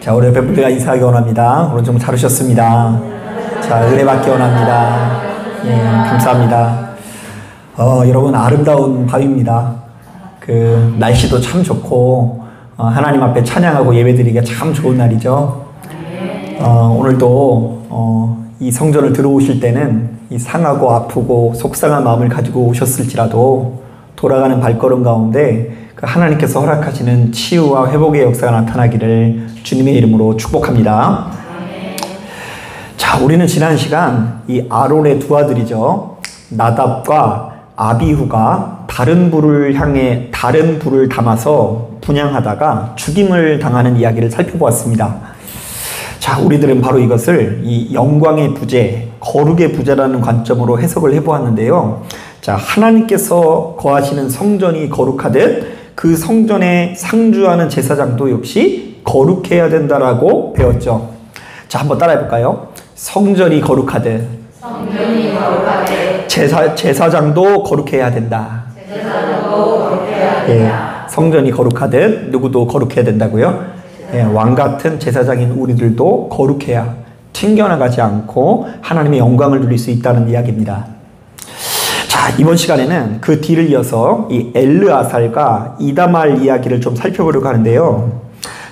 자, 우리 베풀리가 인사하기 원합니다. 오늘 좀 잘 오셨습니다. 자, 은혜 받기 원합니다. 예, 감사합니다. 여러분, 아름다운 밤입니다. 날씨도 참 좋고, 하나님 앞에 찬양하고 예배드리기가 참 좋은 날이죠. 오늘도, 이 성전을 들어오실 때는 이 상하고 아프고 속상한 마음을 가지고 오셨을지라도 돌아가는 발걸음 가운데 하나님께서 허락하시는 치유와 회복의 역사가 나타나기를 주님의 이름으로 축복합니다. 자, 우리는 지난 시간 이 아론의 두 아들이죠. 나답과 아비후가 다른 불을 향해 다른 불을 담아서 분향하다가 죽임을 당하는 이야기를 살펴보았습니다. 자, 우리들은 바로 이것을 이 영광의 부재, 거룩의 부재라는 관점으로 해석을 해보았는데요. 자, 하나님께서 거하시는 성전이 거룩하듯 그 성전에 상주하는 제사장도 역시 거룩해야 된다라고 배웠죠. 자, 한번 따라해 볼까요? 성전이 거룩하듯, 제사장도 거룩해야 된다. 예, 성전이 거룩하듯 누구도 거룩해야 된다고요? 예, 왕 같은 제사장인 우리들도 거룩해야 튕겨나가지 않고 하나님의 영광을 누릴 수 있다는 이야기입니다. 자, 이번 시간에는 그 뒤를 이어서 이 엘르아살과 이다말 이야기를 좀 살펴보려고 하는데요.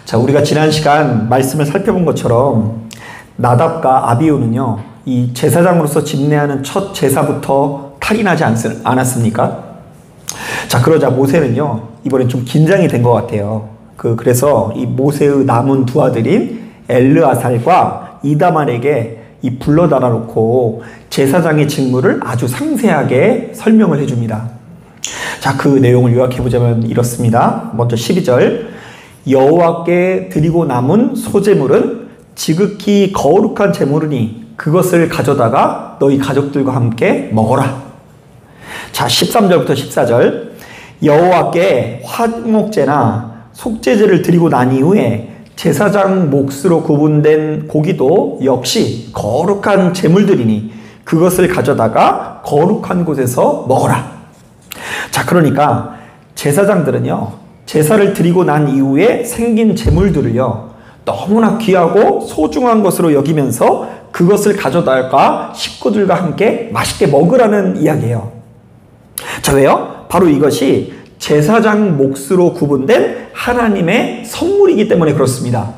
자, 우리가 지난 시간 말씀을 살펴본 것처럼 나답과 아비후는요, 이 제사장으로서 집례하는 첫 제사부터 탈이 나지 않았습니까? 자, 그러자 모세는요, 이번엔 좀 긴장이 된 것 같아요. 그래서 이 모세의 남은 두 아들인 엘르아살과 이다말에게 이 불러달아 놓고 제사장의 직무를 아주 상세하게 설명을 해줍니다. 자, 그 내용을 요약해 보자면 이렇습니다. 먼저 12절, 여호와께 드리고 남은 소제물은 지극히 거룩한 제물이니 그것을 가져다가 너희 가족들과 함께 먹어라. 자, 13절부터 14절, 여호와께 화목제나 속죄제를 드리고 난 이후에 제사장 몫으로 구분된 고기도 역시 거룩한 제물들이니 그것을 가져다가 거룩한 곳에서 먹어라. 자, 그러니까 제사장들은요, 제사를 드리고 난 이후에 생긴 제물들을요, 너무나 귀하고 소중한 것으로 여기면서 그것을 가져다가 식구들과 함께 맛있게 먹으라는 이야기예요. 자, 왜요? 바로 이것이 제사장 몫으로 구분된 하나님의 선물이기 때문에 그렇습니다.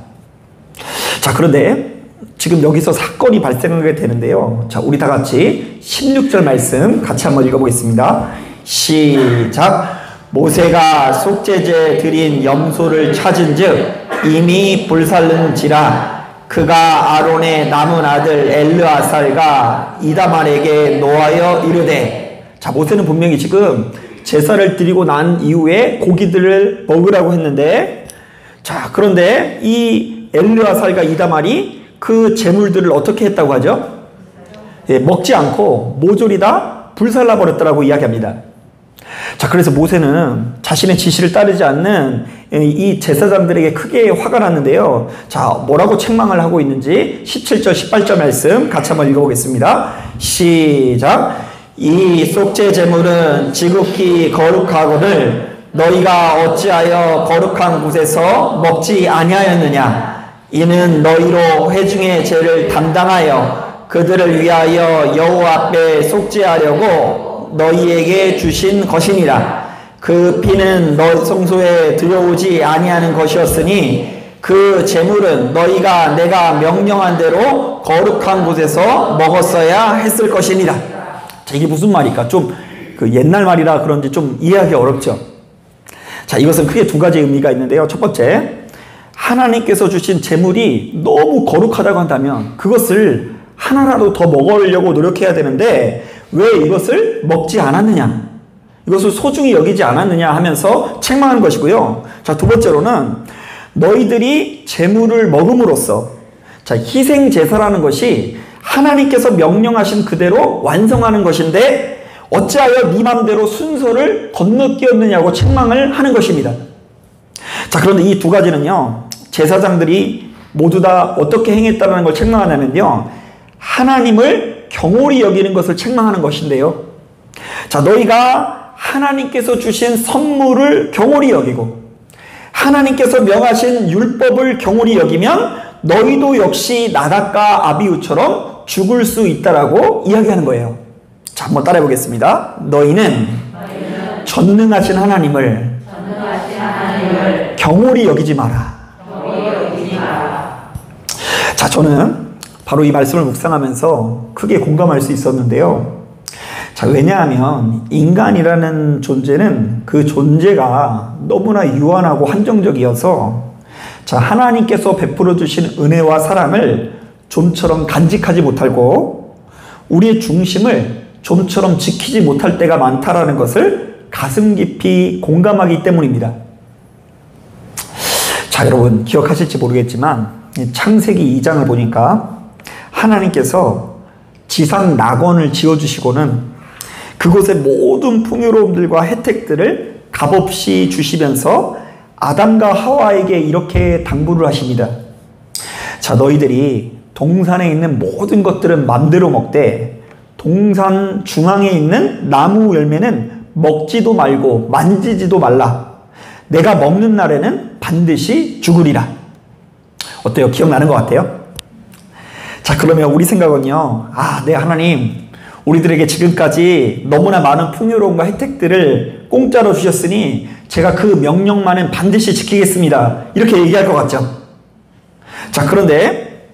자, 그런데 지금 여기서 사건이 발생하게 되는데요. 자, 우리 다 같이 16절 말씀 같이 한번 읽어보겠습니다. 시작. 모세가 속죄제 드린 염소를 찾은즉 이미 불살른지라 그가 아론의 남은 아들 엘르아살과 이다말에게 노하여 이르되. 자, 모세는 분명히 지금 제사를 드리고 난 이후에 고기들을 먹으라고 했는데, 자, 그런데 이 엘르아살과 이다말이 그 제물들을 어떻게 했다고 하죠? 예, 먹지 않고 모조리 다 불살라 버렸다라고 이야기합니다. 자, 그래서 모세는 자신의 지시를 따르지 않는 이 제사장들에게 크게 화가 났는데요. 자, 뭐라고 책망을 하고 있는지 17절, 18절 말씀 같이 한번 읽어보겠습니다. 시작. 이 속죄 제물은 지극히 거룩하거늘 너희가 어찌하여 거룩한 곳에서 먹지 아니하였느냐? 이는 너희로 회중의 죄를 담당하여 그들을 위하여 여호와 앞에 속죄하려고 너희에게 주신 것이니라. 그 피는 너희 성소에 들여오지 아니하는 것이었으니 그 제물은 너희가 내가 명령한 대로 거룩한 곳에서 먹었어야 했을 것이니라. 자, 이게 무슨 말일까? 좀 옛날 말이라 그런지 좀 이해하기 어렵죠. 자, 이것은 크게 두 가지 의미가 있는데요. 첫 번째, 하나님께서 주신 제물이 너무 거룩하다고 한다면 그것을 하나라도 더 먹으려고 노력해야 되는데 왜 이것을 먹지 않았느냐, 이것을 소중히 여기지 않았느냐 하면서 책망하는 것이고요. 자, 두 번째로는 너희들이 제물을 먹음으로써, 자, 희생 제사라는 것이 하나님께서 명령하신 그대로 완성하는 것인데 어찌하여 네 맘대로 순서를 건너뛰었느냐고 책망을 하는 것입니다. 자, 그런데 이 두 가지는요, 제사장들이 모두 다 어떻게 행했다는 걸 책망하냐면요, 하나님을 경홀히 여기는 것을 책망하는 것인데요. 자, 너희가 하나님께서 주신 선물을 경홀히 여기고 하나님께서 명하신 율법을 경홀히 여기면 너희도 역시 나답과 아비후처럼 죽을 수 있다라고 이야기하는 거예요. 자, 한번 따라해 보겠습니다. 너희는 전능하신 하나님을 경홀히 여기지 마라. 자, 저는 바로 이 말씀을 묵상하면서 크게 공감할 수 있었는데요. 자, 왜냐하면 인간이라는 존재는 그 존재가 너무나 유한하고 한정적이어서 자, 하나님께서 베풀어 주신 은혜와 사랑을 좀처럼 간직하지 못하고 우리의 중심을 좀처럼 지키지 못할 때가 많다라는 것을 가슴 깊이 공감하기 때문입니다. 자, 여러분 기억하실지 모르겠지만 창세기 2장을 보니까 하나님께서 지상 낙원을 지어주시고는 그곳의 모든 풍요로움들과 혜택들을 값없이 주시면서 아담과 하와에게 이렇게 당부를 하십니다. 자, 너희들이 동산에 있는 모든 것들은 맘대로 먹되 동산 중앙에 있는 나무 열매는 먹지도 말고 만지지도 말라. 내가 먹는 날에는 반드시 죽으리라. 어때요? 기억나는 것 같아요? 자, 그러면 우리 생각은요. 네, 하나님, 우리들에게 지금까지 너무나 많은 풍요로움과 혜택들을 공짜로 주셨으니 제가 그 명령만은 반드시 지키겠습니다. 이렇게 얘기할 것 같죠? 자, 그런데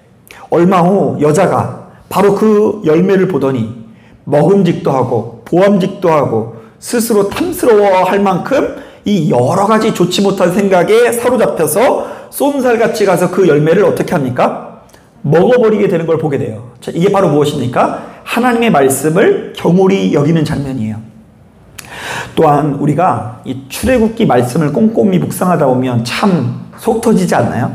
얼마 후 여자가 바로 그 열매를 보더니 먹음직도 하고 보암직도 하고 스스로 탐스러워할 만큼 이 여러 가지 좋지 못한 생각에 사로잡혀서 쏜살같이 가서 그 열매를 어떻게 합니까? 먹어버리게 되는 걸 보게 돼요. 자, 이게 바로 무엇입니까? 하나님의 말씀을 경홀히 여기는 장면이에요. 또한 우리가 이 출애굽기 말씀을 꼼꼼히 묵상하다 보면 참 속 터지지 않나요?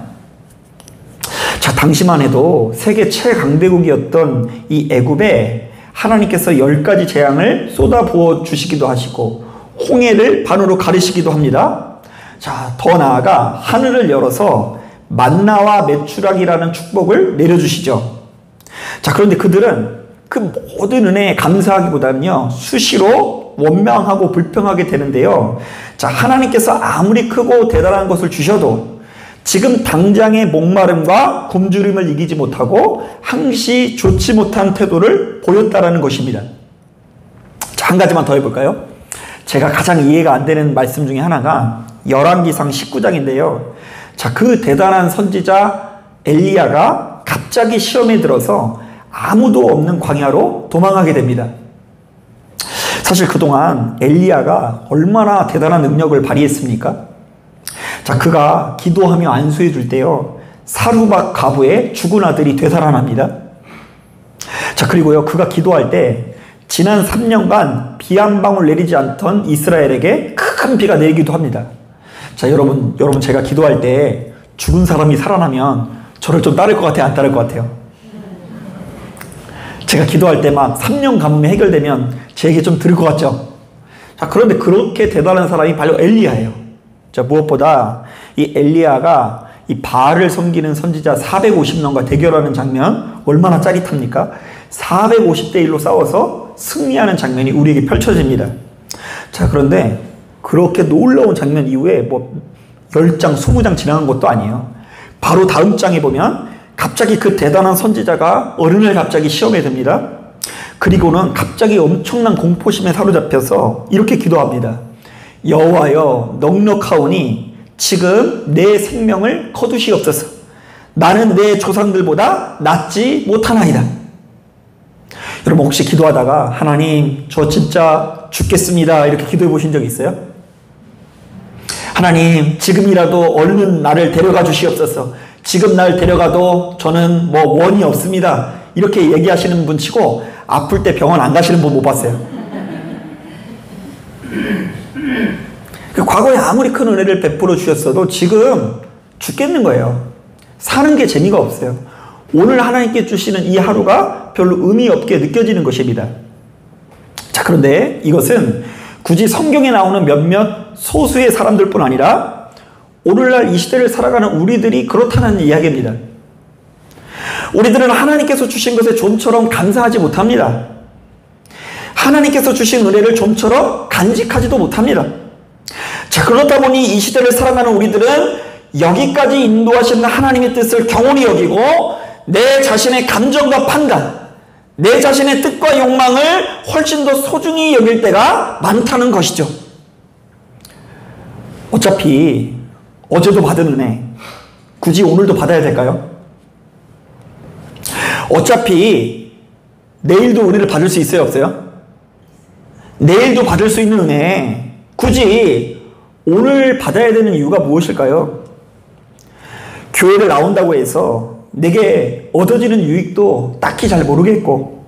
자, 당시만 해도 세계 최강대국이었던 이 애굽에 하나님께서 10가지 재앙을 쏟아부어 주시기도 하시고 홍해를 반으로 가르시기도 합니다. 자, 더 나아가 하늘을 열어서 만나와 메추라기라는 축복을 내려주시죠. 자, 그런데 그들은 그 모든 은혜에 감사하기보다는요, 수시로 원망하고 불평하게 되는데요. 자, 하나님께서 아무리 크고 대단한 것을 주셔도 지금 당장의 목마름과 굶주림을 이기지 못하고 항시 좋지 못한 태도를 보였다라는 것입니다. 자, 한 가지만 더 해볼까요? 제가 가장 이해가 안 되는 말씀 중에 하나가 열왕기상 19장인데요. 자, 그 대단한 선지자 엘리야가 갑자기 시험에 들어서 아무도 없는 광야로 도망하게 됩니다. 사실 그동안 엘리야가 얼마나 대단한 능력을 발휘했습니까? 자, 그가 기도하며 안수해 줄 때요, 사루밧 과부의 죽은 아들이 되살아납니다. 자, 그리고요, 그가 기도할 때 지난 3년간 비 한 방울 내리지 않던 이스라엘에게 큰 비가 내리기도 합니다. 자, 여러분 제가 기도할 때 죽은 사람이 살아나면 저를 좀 따를 것 같아요? 안 따를 것 같아요? 제가 기도할 때 막 3년 가뭄이 해결되면 제게 좀 들을 것 같죠? 자, 그런데 그렇게 대단한 사람이 바로 엘리야예요. 자, 무엇보다 이 엘리야가 이 바알을 섬기는 선지자 450명과 대결하는 장면 얼마나 짜릿합니까? 450대 1로 싸워서 승리하는 장면이 우리에게 펼쳐집니다. 자, 그런데 그렇게 놀라운 장면 이후에 뭐 10장, 20장 지나간 것도 아니에요. 바로 다음 장에 보면 갑자기 그 대단한 선지자가 어느 날 갑자기 시험에 듭니다. 그리고는 갑자기 엄청난 공포심에 사로잡혀서 이렇게 기도합니다. 여호와여, 넉넉하오니 지금 내 생명을 거두시옵소서. 나는 내 조상들보다 낫지 못하나이다. 여러분 혹시 기도하다가 하나님 저 진짜 죽겠습니다 이렇게 기도해 보신 적 있어요? 하나님 지금이라도 얼른 나를 데려가 주시옵소서. 지금 날 데려가도 저는 뭐 원이 없습니다 이렇게 얘기하시는 분 치고 아플 때 병원 안 가시는 분 못 봤어요. 과거에 아무리 큰 은혜를 베풀어 주셨어도 지금 죽겠는 거예요. 사는 게 재미가 없어요. 오늘 하나님께 주시는 이 하루가 별로 의미 없게 느껴지는 것입니다. 자, 그런데 이것은 굳이 성경에 나오는 몇몇 소수의 사람들뿐 아니라 오늘날 이 시대를 살아가는 우리들이 그렇다는 이야기입니다. 우리들은 하나님께서 주신 것에 좀처럼 감사하지 못합니다. 하나님께서 주신 은혜를 좀처럼 간직하지도 못합니다. 자, 그렇다 보니 이 시대를 살아가는 우리들은 여기까지 인도하시는 하나님의 뜻을 경홀히 여기고 내 자신의 감정과 판단, 내 자신의 뜻과 욕망을 훨씬 더 소중히 여길 때가 많다는 것이죠. 어차피 어제도 받은 은혜 굳이 오늘도 받아야 될까요? 어차피 내일도 은혜를 받을 수 있어요, 없어요? 내일도 받을 수 있는 은혜 굳이 오늘 받아야 되는 이유가 무엇일까요? 교회를 나온다고 해서 내게 얻어지는 유익도 딱히 잘 모르겠고,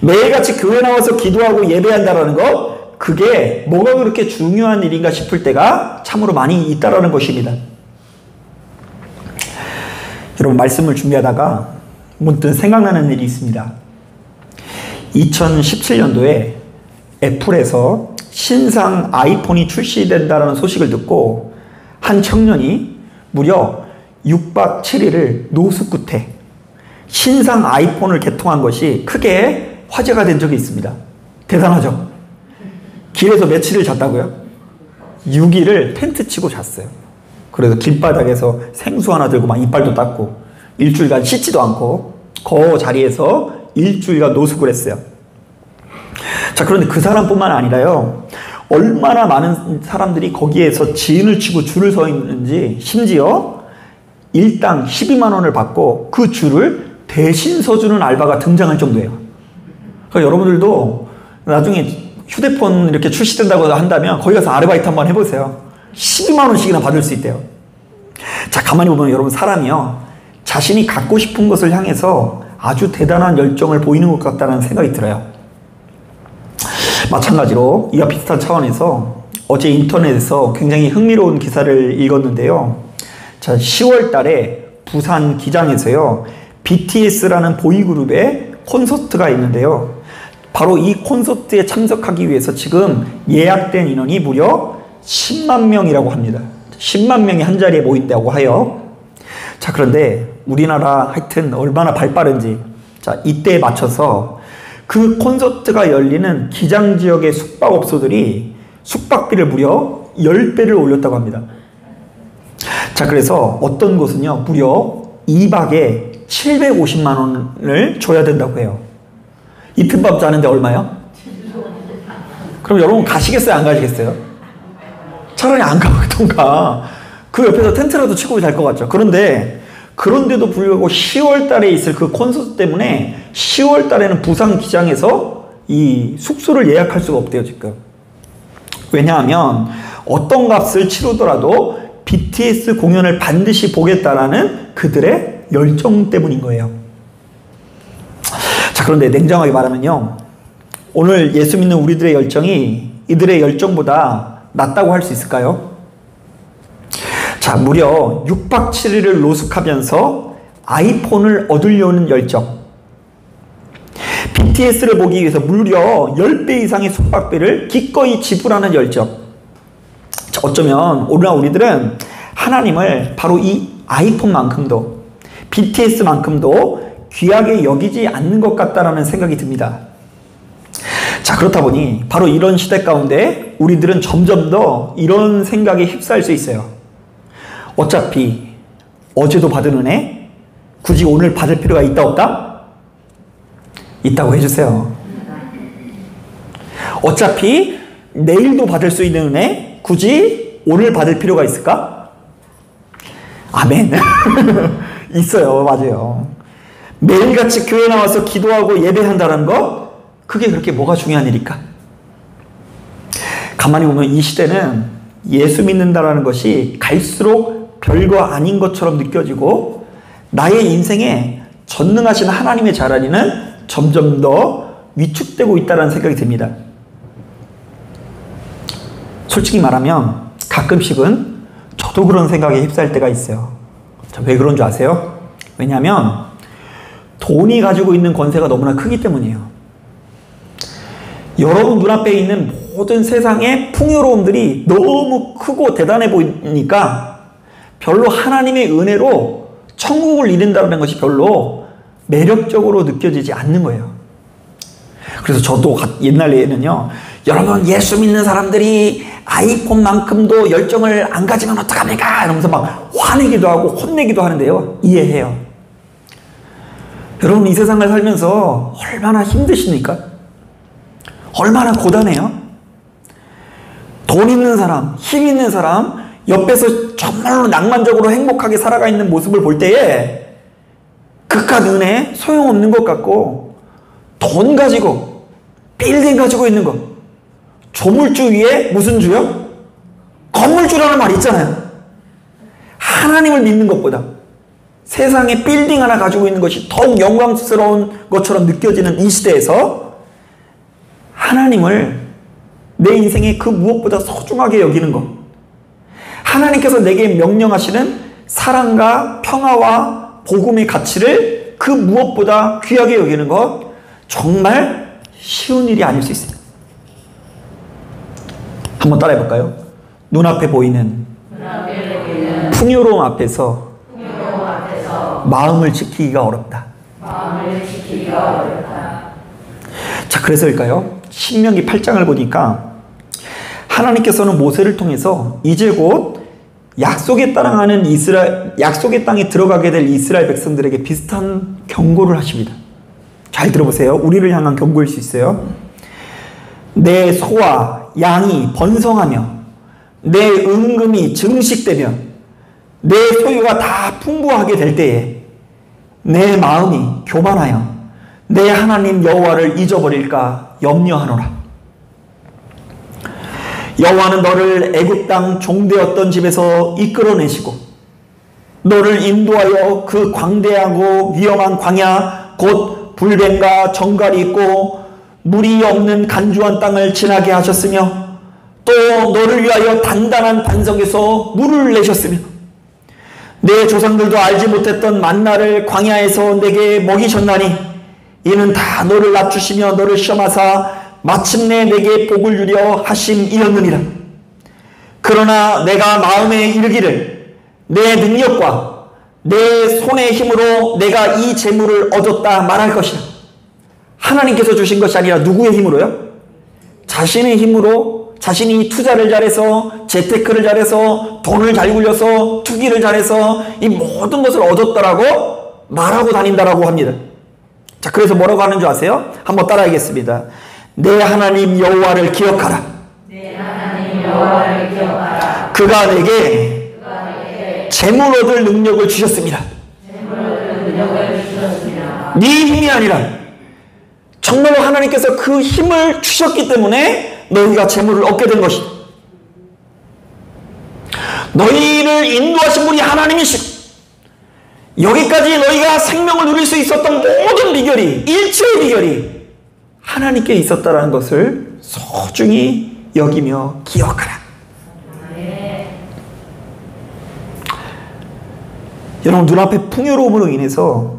매일같이 교회 나와서 기도하고 예배한다는 것, 그게 뭐가 그렇게 중요한 일인가 싶을 때가 참으로 많이 있다라는 것입니다. 여러분, 말씀을 준비하다가 문득 생각나는 일이 있습니다. 2017년도에 애플에서 신상 아이폰이 출시된다는 소식을 듣고 한 청년이 무려 6박 7일을 노숙 끝에 신상 아이폰을 개통한 것이 크게 화제가 된 적이 있습니다. 대단하죠? 길에서 며칠을 잤다고요? 6일을 텐트 치고 잤어요. 그래서 길바닥에서 생수 하나 들고 막 이빨도 닦고 일주일간 씻지도 않고 그 자리에서 일주일간 노숙을 했어요. 자, 그런데 그 사람뿐만 아니라요, 얼마나 많은 사람들이 거기에서 지인을 치고 줄을 서 있는지, 심지어 일당 12만 원을 받고 그 줄을 대신 서주는 알바가 등장할 정도예요. 그러니까 여러분들도 나중에 휴대폰 이렇게 출시된다고 한다면 거기 가서 아르바이트 한번 해보세요. 12만 원씩이나 받을 수 있대요. 자, 가만히 보면 여러분, 사람이요, 자신이 갖고 싶은 것을 향해서 아주 대단한 열정을 보이는 것 같다는 생각이 들어요. 마찬가지로 이와 비슷한 차원에서 어제 인터넷에서 굉장히 흥미로운 기사를 읽었는데요. 자, 10월 달에 부산 기장에서요, BTS라는 보이그룹의 콘서트가 있는데요. 바로 이 콘서트에 참석하기 위해서 지금 예약된 인원이 무려 10만 명이라고 합니다. 10만 명이 한 자리에 모인다고 하여. 자, 그런데 우리나라 하여튼 얼마나 발빠른지, 자, 이때에 맞춰서 그 콘서트가 열리는 기장 지역의 숙박업소들이 숙박비를 무려 10배를 올렸다고 합니다. 자, 그래서 어떤 곳은요, 무려 2박에 750만 원을 줘야 된다고 해요. 이틀밥 자는데 얼마요? 그럼 여러분 가시겠어요, 안 가시겠어요? 차라리 안 가보던가 그 옆에서 텐트라도 치고 잘 것 같죠. 그런데도 불구하고 10월 달에 있을 그 콘서트 때문에 10월 달에는 부산 기장에서 이 숙소를 예약할 수가 없대요, 지금. 왜냐하면 어떤 값을 치르더라도 BTS 공연을 반드시 보겠다라는 그들의 열정 때문인 거예요. 자, 그런데 냉정하게 말하면요, 오늘 예수 믿는 우리들의 열정이 이들의 열정보다 낫다고 할 수 있을까요? 자, 무려 6박 7일을 노숙하면서 아이폰을 얻으려는 열정, BTS를 보기 위해서 무려 10배 이상의 숙박비를 기꺼이 지불하는 열정. 자, 어쩌면 오늘날 우리들은 하나님을 바로 이 아이폰만큼도 BTS만큼도 귀하게 여기지 않는 것 같다라는 생각이 듭니다. 자, 그렇다 보니 바로 이런 시대 가운데 우리들은 점점 더 이런 생각에 휩싸일 수 있어요. 어차피 어제도 받은 은혜 굳이 오늘 받을 필요가 있다 없다? 있다고 해주세요. 어차피 내일도 받을 수 있는 은혜 굳이 오늘 받을 필요가 있을까? 아멘. 있어요. 맞아요. 매일같이 교회 나와서 기도하고 예배한다는 거, 그게 그렇게 뭐가 중요한 일일까? 가만히 보면 이 시대는 예수 믿는다라는 것이 갈수록 별거 아닌 것처럼 느껴지고 나의 인생에 전능하신 하나님의 자리는 점점 더 위축되고 있다는 생각이 듭니다. 솔직히 말하면 가끔씩은 저도 그런 생각에 휩싸일 때가 있어요. 자, 왜 그런 줄 아세요? 왜냐하면 돈이 가지고 있는 권세가 너무나 크기 때문이에요. 여러분 눈앞에 있는 모든 세상의 풍요로움들이 너무 크고 대단해 보이니까 별로 하나님의 은혜로 천국을 이룬다는 것이 별로 매력적으로 느껴지지 않는 거예요. 그래서 저도 옛날에는요, 여러분, 예수 믿는 사람들이 아이폰만큼도 열정을 안 가지면 어떡합니까? 이러면서 막 화내기도 하고 혼내기도 하는데요. 이해해요. 여러분, 이 세상을 살면서 얼마나 힘드십니까? 얼마나 고단해요? 돈 있는 사람, 힘 있는 사람, 옆에서 정말로 낭만적으로 행복하게 살아가 있는 모습을 볼 때에 그깟 은혜 소용없는 것 같고, 돈 가지고 빌딩 가지고 있는 거, 조물주 위에 무슨 주요? 건물주라는 말이 있잖아요. 하나님을 믿는 것보다 세상에 빌딩 하나 가지고 있는 것이 더욱 영광스러운 것처럼 느껴지는 이 시대에서 하나님을 내 인생에 그 무엇보다 소중하게 여기는 것, 하나님께서 내게 명령하시는 사랑과 평화와 복음의 가치를 그 무엇보다 귀하게 여기는 것, 정말 쉬운 일이 아닐 수 있습니다. 한번 따라해 볼까요? 눈앞에 보이는 풍요로움 앞에서 마음을 지키기가 어렵다. 자, 그래서일까요? 신명기 8장을 보니까 하나님께서는 모세를 통해서 이제 곧 약속의 땅에 들어가게 될 이스라엘 백성들에게 비슷한 경고를 하십니다. 잘 들어보세요. 우리를 향한 경고일 수 있어요. 내 소와 양이 번성하며 내 은금이 증식되며 내 소유가 다 풍부하게 될 때에 내 마음이 교만하여 내 하나님 여호와를 잊어버릴까 염려하노라. 여호와는 너를 애굽 땅 종되었던 집에서 이끌어내시고 너를 인도하여 그 광대하고 위험한 광야 곧 불뱀과 정갈이 있고 물이 없는 간주한 땅을 지나게 하셨으며 또 너를 위하여 단단한 반석에서 물을 내셨으며 내 조상들도 알지 못했던 만나를 광야에서 내게 먹이셨나니 이는 다 너를 낮추시며 너를 시험하사 마침내 내게 복을 주려 하심이었느니라. 그러나 내가 마음에 이르기를 내 능력과 내 손의 힘으로 내가 이 재물을 얻었다 말할 것이라. 하나님께서 주신 것이 아니라 누구의 힘으로요? 자신의 힘으로, 자신이 투자를 잘해서, 재테크를 잘해서, 돈을 잘 굴려서, 투기를 잘해서 이 모든 것을 얻었다라고 말하고 다닌다라고 합니다. 자, 그래서 뭐라고 하는 줄 아세요? 한번 따라하겠습니다. 내 하나님 여호와를 기억하라. 내 하나님 여호와를 기억하라. 그가 내게 재물 얻을 능력을 주셨습니다. 네 힘이 아니라 정말로 하나님께서 그 힘을 주셨기 때문에 너희가 재물을 얻게 된 것이다. 너희를 인도하신 분이 하나님이시고 여기까지 너희가 생명을 누릴 수 있었던 모든 비결이, 일체의 비결이 하나님께 있었다는 것을 소중히 여기며 기억하라. 여러분, 눈앞의 풍요로움으로 인해서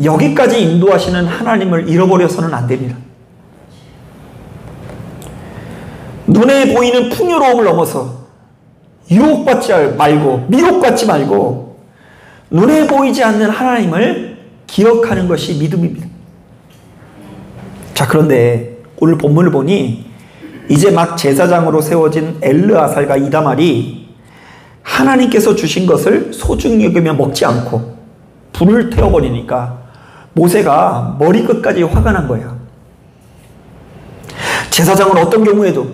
여기까지 인도하시는 하나님을 잃어버려서는 안 됩니다. 눈에 보이는 풍요로움을 넘어서 유혹받지 말고, 미혹받지 말고 눈에 보이지 않는 하나님을 기억하는 것이 믿음입니다. 자, 그런데 오늘 본문을 보니 이제 막 제사장으로 세워진 엘르아살과 이다말이 하나님께서 주신 것을 소중히 여기며 먹지 않고 불을 태워버리니까 모세가 머리끝까지 화가 난 거예요. 제사장은 어떤 경우에도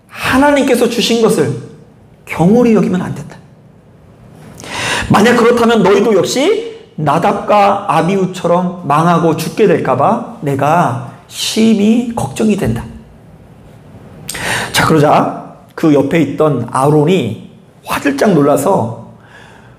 하나님께서 주신 것을 경홀히 여기면 안 된다. 만약 그렇다면 너희도 역시 나답과 아비후처럼 망하고 죽게 될까봐 내가 심히 걱정이 된다. 자, 그러자 그 옆에 있던 아론이 화들짝 놀라서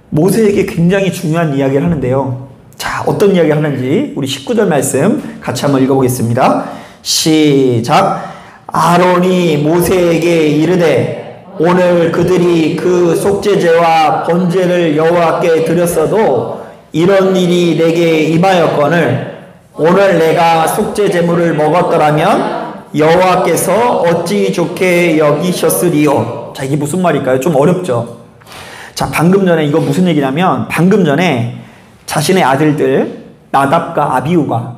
모세에게 굉장히 중요한 이야기를 하는데요. 자, 어떤 이야기를 하는지 우리 19절 말씀 같이 한번 읽어보겠습니다. 시작. 아론이 모세에게 이르되 오늘 그들이 그 속죄제와 번제를 여호와께 드렸어도 이런 일이 내게 임하였거늘 오늘 내가 속죄 제물을 먹었더라면 여호와께서 어찌 좋게 여기셨으리요. 자, 이게 무슨 말일까요? 좀 어렵죠. 자, 방금 전에 이거 무슨 얘기냐면 방금 전에 자신의 아들들 나답과 아비후가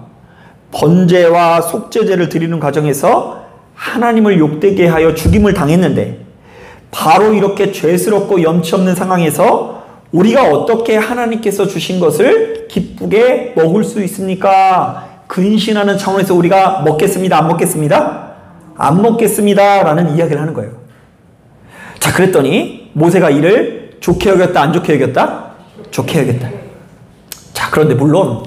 번제와 속죄제를 드리는 과정에서 하나님을 욕되게 하여 죽임을 당했는데 바로 이렇게 죄스럽고 염치 없는 상황에서 우리가 어떻게 하나님께서 주신 것을 기쁘게 먹을 수 있습니까? 근신하는 차원에서 우리가 먹겠습니다? 안 먹겠습니다? 안 먹겠습니다 라는 이야기를 하는 거예요. 자, 그랬더니 모세가 이를 좋게 여겼다, 안 좋게 여겼다? 좋게 여겼다. 자, 그런데 물론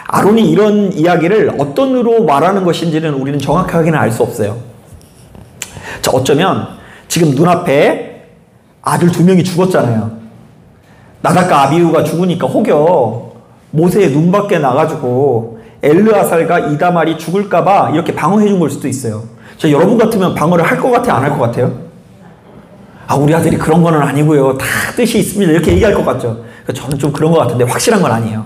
아론이 이런 이야기를 어떤 의로 말하는 것인지는 우리는 정확하게는 알 수 없어요. 자, 어쩌면 지금 눈앞에 아들 2명이 죽었잖아요. 나답과 아비후가 죽으니까 혹여 모세의 눈 밖에 나가지고 엘르아살과 이다말이 죽을까봐 이렇게 방어해 준 걸 수도 있어요. 자, 여러분 같으면 방어를 할 것 같아요? 안 할 것 같아요? 아, 우리 아들이 그런 거는 아니고요. 다 뜻이 있습니다. 이렇게 얘기할 것 같죠? 저는 좀 그런 것 같은데 확실한 건 아니에요.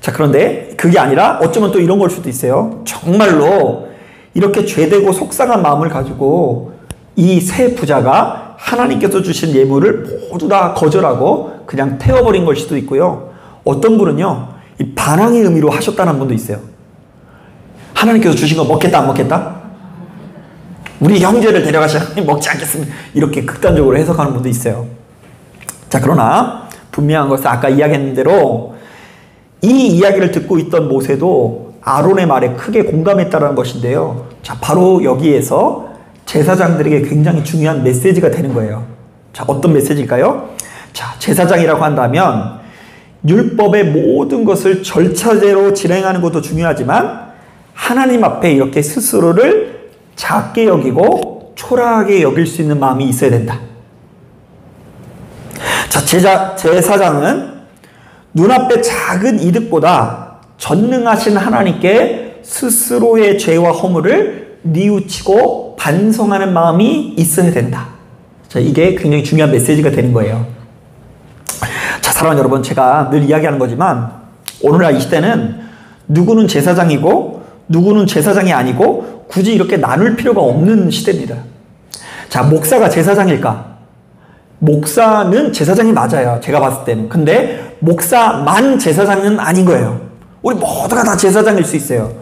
자, 그런데 그게 아니라 어쩌면 또 이런 걸 수도 있어요. 정말로 이렇게 죄되고 속상한 마음을 가지고 이 세 부자가 하나님께서 주신 예물을 모두 다 거절하고 그냥 태워버린 걸 수도 있고요. 어떤 분은요, 이 반항의 의미로 하셨다는 분도 있어요. 하나님께서 주신 거 먹겠다, 안 먹겠다? 우리 형제를 데려가시 하나님 먹지 않겠습니다. 이렇게 극단적으로 해석하는 분도 있어요. 자, 그러나 분명한 것은 아까 이야기했는 대로 이 이야기를 듣고 있던 모세도 아론의 말에 크게 공감했다는 것인데요. 자, 바로 여기에서 제사장들에게 굉장히 중요한 메시지가 되는 거예요. 자, 어떤 메시지일까요? 자, 제사장이라고 한다면 율법의 모든 것을 절차대로 진행하는 것도 중요하지만 하나님 앞에 이렇게 스스로를 작게 여기고 초라하게 여길 수 있는 마음이 있어야 된다. 자, 제사장은 눈앞의 작은 이득보다 전능하신 하나님께 스스로의 죄와 허물을 뉘우치고 반성하는 마음이 있어야 된다. 자, 이게 굉장히 중요한 메시지가 되는 거예요. 자, 사랑하는 여러분, 제가 늘 이야기하는 거지만 오늘날 이 시대는 누구는 제사장이고 누구는 제사장이 아니고 굳이 이렇게 나눌 필요가 없는 시대입니다. 자, 목사가 제사장일까? 목사는 제사장이 맞아요. 제가 봤을 때는. 근데 목사만 제사장은 아닌 거예요. 우리 모두가 다 제사장일 수 있어요.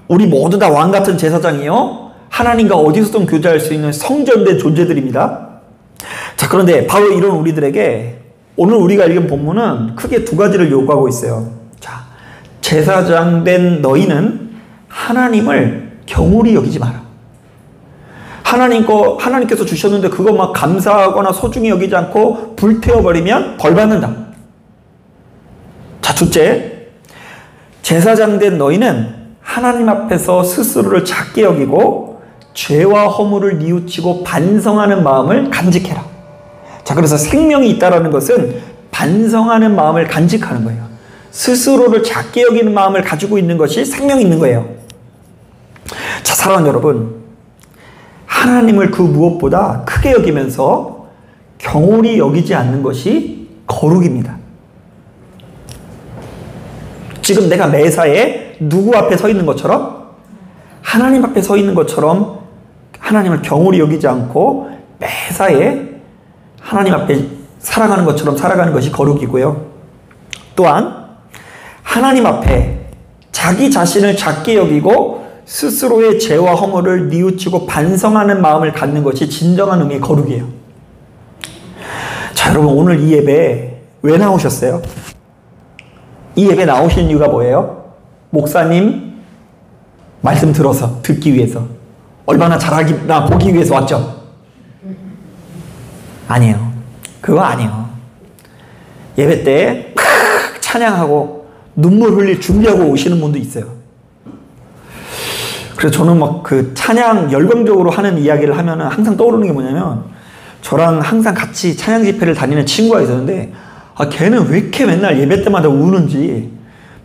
우리 모두 다 왕 같은 제사장이요. 하나님과 어디서든 교제할 수 있는 성전된 존재들입니다. 자, 그런데 바로 이런 우리들에게 오늘 우리가 읽은 본문은 크게 2가지를 요구하고 있어요. 자, 제사장 된 너희는 하나님을 경홀히 여기지 마라. 하나님께서 주셨는데 그거 막 감사하거나 소중히 여기지 않고 불태워버리면 벌 받는다. 자, 둘째, 제사장 된 너희는 하나님 앞에서 스스로를 작게 여기고 죄와 허물을 뉘우치고 반성하는 마음을 간직해라. 자, 그래서 생명이 있다라는 것은 반성하는 마음을 간직하는 거예요. 스스로를 작게 여기는 마음을 가지고 있는 것이 생명이 있는 거예요. 자, 사랑하는 여러분, 하나님을 그 무엇보다 크게 여기면서 경홀히 여기지 않는 것이 거룩입니다. 지금 내가 매사에 누구 앞에 서 있는 것처럼 하나님 앞에 서 있는 것처럼 하나님을 경홀히 여기지 않고 매사에 하나님 앞에 살아가는 것처럼 살아가는 것이 거룩이고요. 또한 하나님 앞에 자기 자신을 작게 여기고 스스로의 죄와 허물을 뉘우치고 반성하는 마음을 갖는 것이 진정한 의미의 거룩이에요. 자, 여러분, 오늘 이 예배 왜 나오셨어요? 이 예배 나오신 이유가 뭐예요? 목사님 말씀 들어서 듣기 위해서, 얼마나 잘하기나 보기 위해서 왔죠? 아니에요. 그거 아니에요. 예배 때 찬양하고 눈물 흘릴 준비하고 오시는 분도 있어요. 그래서 저는 막 그 찬양 열광적으로 하는 이야기를 하면은 항상 떠오르는 게 뭐냐면, 저랑 항상 같이 찬양 집회를 다니는 친구가 있었는데, 걔는 왜 이렇게 맨날 예배 때마다 우는지,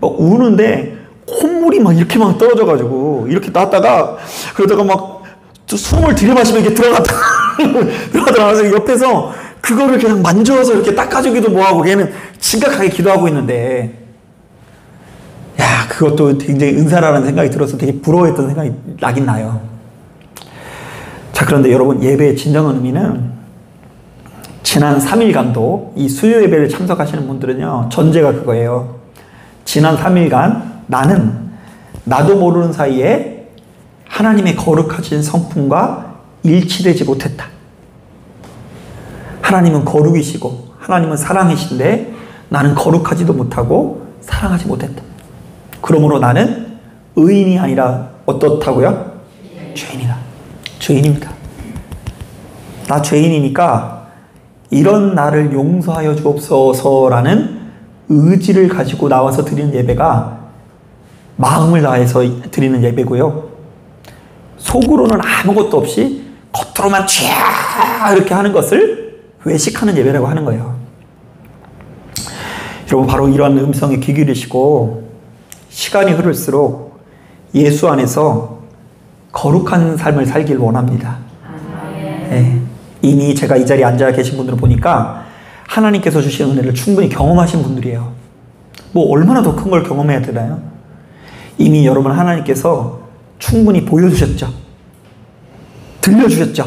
막 우는데 콧물이 막 이렇게 막 떨어져가지고 이렇게 나왔다가 그러다가 막 숨을 들이마시면 이렇게 들어가서 옆에서 그거를 그냥 만져서 이렇게 닦아주기도 뭐하고, 걔는 심각하게 기도하고 있는데, 야, 그것도 굉장히 은사라는 생각이 들어서 되게 부러워했던 생각이 나긴 나요. 자, 그런데 여러분, 예배의 진정한 의미는 지난 3일간도 이 수요 예배를 참석하시는 분들은요, 전제가 그거예요. 지난 3일간 나는 나도 모르는 사이에 하나님의 거룩하신 성품과 일치되지 못했다. 하나님은 거룩이시고 하나님은 사랑이신데 나는 거룩하지도 못하고 사랑하지 못했다. 그러므로 나는 의인이 아니라 어떻다고요? 죄인이다. 죄인입니다. 나 죄인이니까 이런 나를 용서하여 주옵소서라는 의지를 가지고 나와서 드리는 예배가 마음을 다해서 드리는 예배고요. 속으로는 아무것도 없이 겉으로만 쥐야 이렇게 하는 것을 외식하는 예배라고 하는 거예요. 여러분, 바로 이러한 음성에 귀 기울이시고 시간이 흐를수록 예수 안에서 거룩한 삶을 살길 원합니다. 네. 이미 제가 이 자리에 앉아 계신 분들을 보니까 하나님께서 주신 은혜를 충분히 경험하신 분들이에요. 뭐 얼마나 더 큰 걸 경험해야 되나요? 이미 여러분 하나님께서 충분히 보여주셨죠. 들려주셨죠.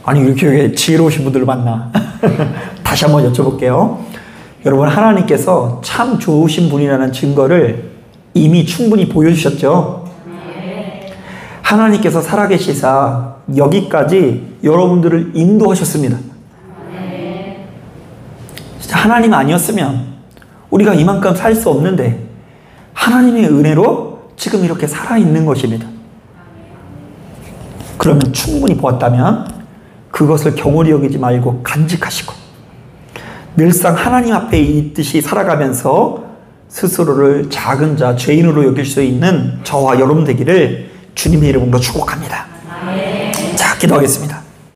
아니 이렇게 왜 지혜로우신 분들을 만나. 다시 한번 여쭤볼게요. 여러분, 하나님께서 참 좋으신 분이라는 증거를 이미 충분히 보여주셨죠. 하나님께서 살아계시사 여기까지 여러분들을 인도하셨습니다. 진짜 하나님 아니었으면 우리가 이만큼 살 수 없는데 하나님의 은혜로 지금 이렇게 살아있는 것입니다. 그러면 충분히 보았다면 그것을 경홀히 여기지 말고 간직하시고 늘상 하나님 앞에 있듯이 살아가면서 스스로를 작은 자, 죄인으로 여길 수 있는 저와 여러분 되기를 주님의 이름으로 축복합니다. 자, 기도하겠습니다.